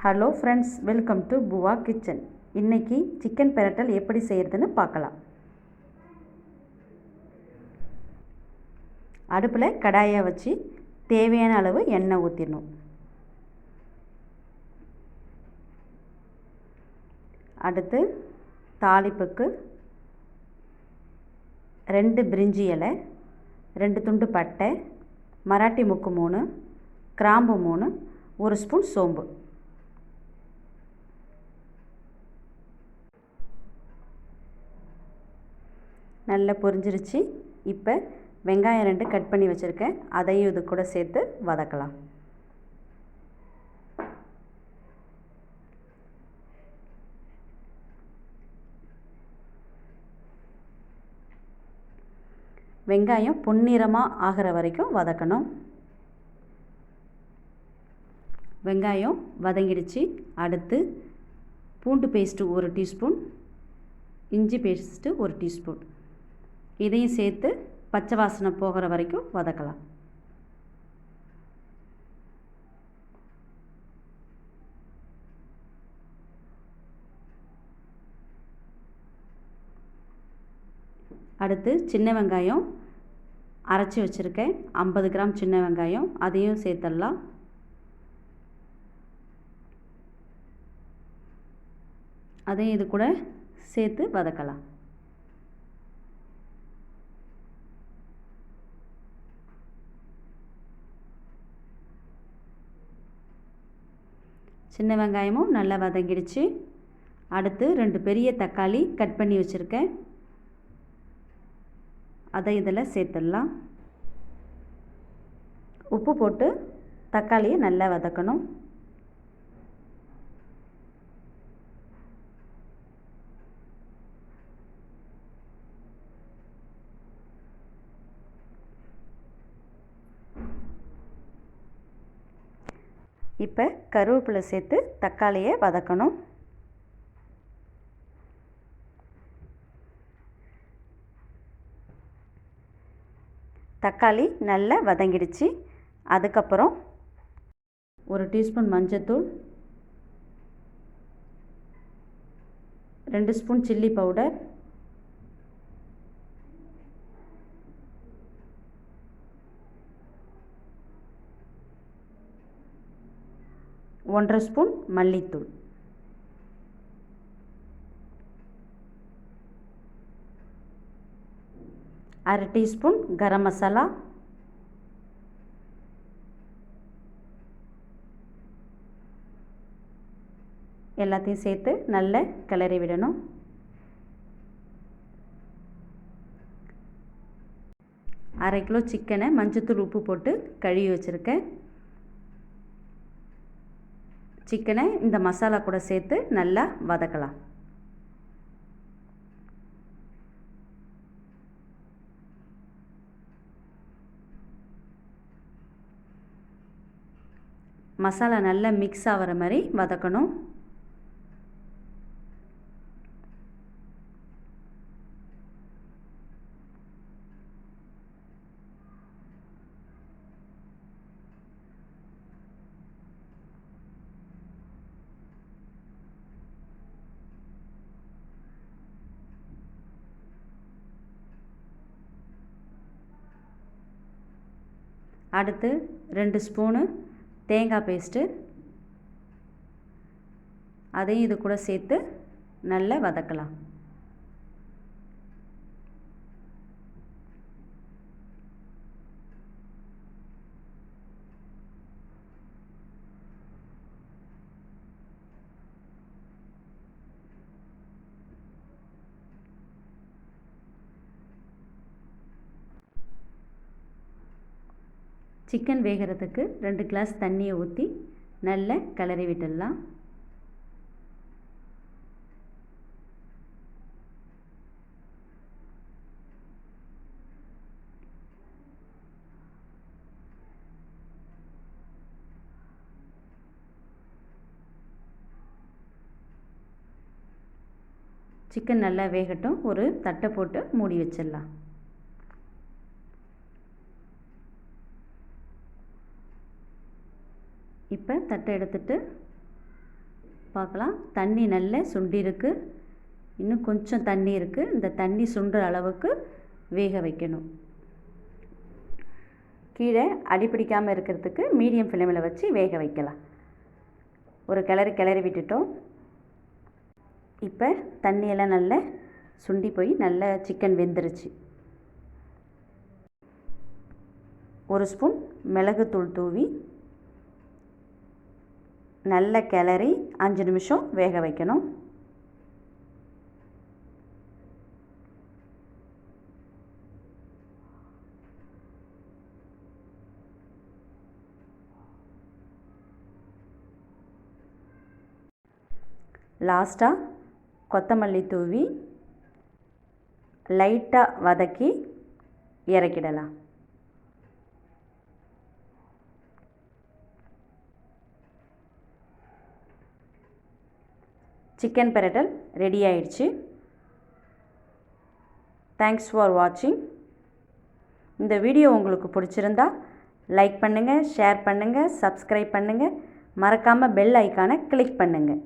Hello friends, welcome to Buva kitchen. இன்றைக்கி chicken பிரட்டல் எப்படி செய்கிறதுன்னு பார்க்கலாம். அடுப்பில் கடாயை வச்சு தேவையான அளவு எண்ணெய் ஊற்றிடணும். அடுத்து தாளிப்புக்கு 2 பிரிஞ்சி இலை, 2 துண்டு பட்டை, மராட்டி முக்கு 3, கிராம்பு 3, 1 ஸ்பூன் சோம்பு. நல்லா பொரிஞ்சிருச்சு. இப்போ வெங்காயம் 2 கட் பண்ணி வச்சுருக்கேன், அதையும் இது கூட சேர்த்து வதக்கலாம். வெங்காயம் பொன்னிறமாக ஆகிற வரைக்கும் வதக்கணும். வெங்காயம் வதங்கிடுச்சு. அடுத்து பூண்டு பேஸ்ட்டு 1 டீஸ்பூன், இஞ்சி பேஸ்ட்டு 1 டீஸ்பூன், இதையும் சேர்த்து பச்சை வாசனை போகிற வரைக்கும் வதக்கலாம். அடுத்து சின்ன வெங்காயம் அரைச்சி வச்சுருக்கேன், 50 கிராம் சின்ன வெங்காயம், அதையும் சேர்த்துடலாம். அதையும் இது கூட சேர்த்து வதக்கலாம். சின்ன வெங்காயமும் நல்லா வதங்கிடுச்சு. அடுத்து 2 பெரிய தக்காளி கட் பண்ணி வச்சுருக்கேன், அதை இதில் சேர்த்துடலாம். உப்பு போட்டு தக்காளியை நல்லா வதக்கணும். இப்போ கருவேப்பிலை சேர்த்து தக்காளியை வதக்கணும். தக்காளி நல்லா வதங்கிடுச்சு. அதுக்கப்புறம் 1 டீஸ்பூன் மஞ்சத்தூள், 2 ஸ்பூன் சில்லி பவுடர், 1/2 ஸ்பூன் மல்லித்தூள், அரை டீஸ்பூன் கரம் மசாலா, எல்லாத்தையும் சேர்த்து நல்லா கிளறி விடணும். அரை கிலோ சிக்கனை மஞ்சத்தூள் உப்பு போட்டு கழுவி வச்சுருக்கேன். சிக்கனை இந்த மசாலா கூட சேர்த்து நல்லா வதக்கலாம். மசாலா நல்லா மிக்ஸ் ஆகிற மாதிரி வதக்கணும். அடுத்து 2 ஸ்பூனு தேங்காய் பேஸ்ட்டு, அதையும் இது கூட சேர்த்து நல்லா வதக்கலாம். சிக்கன் வேகிறதுக்கு 2 கிளாஸ் தண்ணியை ஊற்றி நல்லா கிளறி விட்டுடலாம். சிக்கன் நல்லா வேகட்டும். ஒரு தட்டை போட்டு மூடி வச்சிடலாம். இப்போ தட்டை எடுத்துட்டு பார்க்கலாம். தண்ணி நல்ல சுண்டிருக்கு. இன்னும் கொஞ்சம் தண்ணி இருக்குது. இந்த தண்ணி சுண்டுற அளவுக்கு வேக வைக்கணும். கீழே அடிப்பிடிக்காமல் இருக்கிறதுக்கு மீடியம் ஃப்ளேமில் வச்சு வேக வைக்கலாம். ஒரு கிளறி விட்டுட்டோம். இப்போ தண்ணியெல்லாம் நல்லா சுண்டி போய் நல்லா சிக்கன் வெந்துருச்சு. 1 ஸ்பூன் மிளகுத்தூள் தூவி நல்ல கிளறி 5 நிமிஷம் வேக வைக்கணும். லாஸ்ட்டாக கொத்தமல்லி தூவி லைட்டாக வதக்கி இறக்கிடலாம். சிக்கன் பிரட்டல் ரெடி ஆயிடுச்சு. தேங்க்ஸ் ஃபார் வாட்சிங். இந்த வீடியோ உங்களுக்கு பிடிச்சிருந்தா லைக் பண்ணுங்கள், ஷேர் பண்ணுங்கள், சப்ஸ்கிரைப் பண்ணுங்கள். மறக்காமல் பெல் ஐக்கானை கிளிக் பண்ணுங்கள்.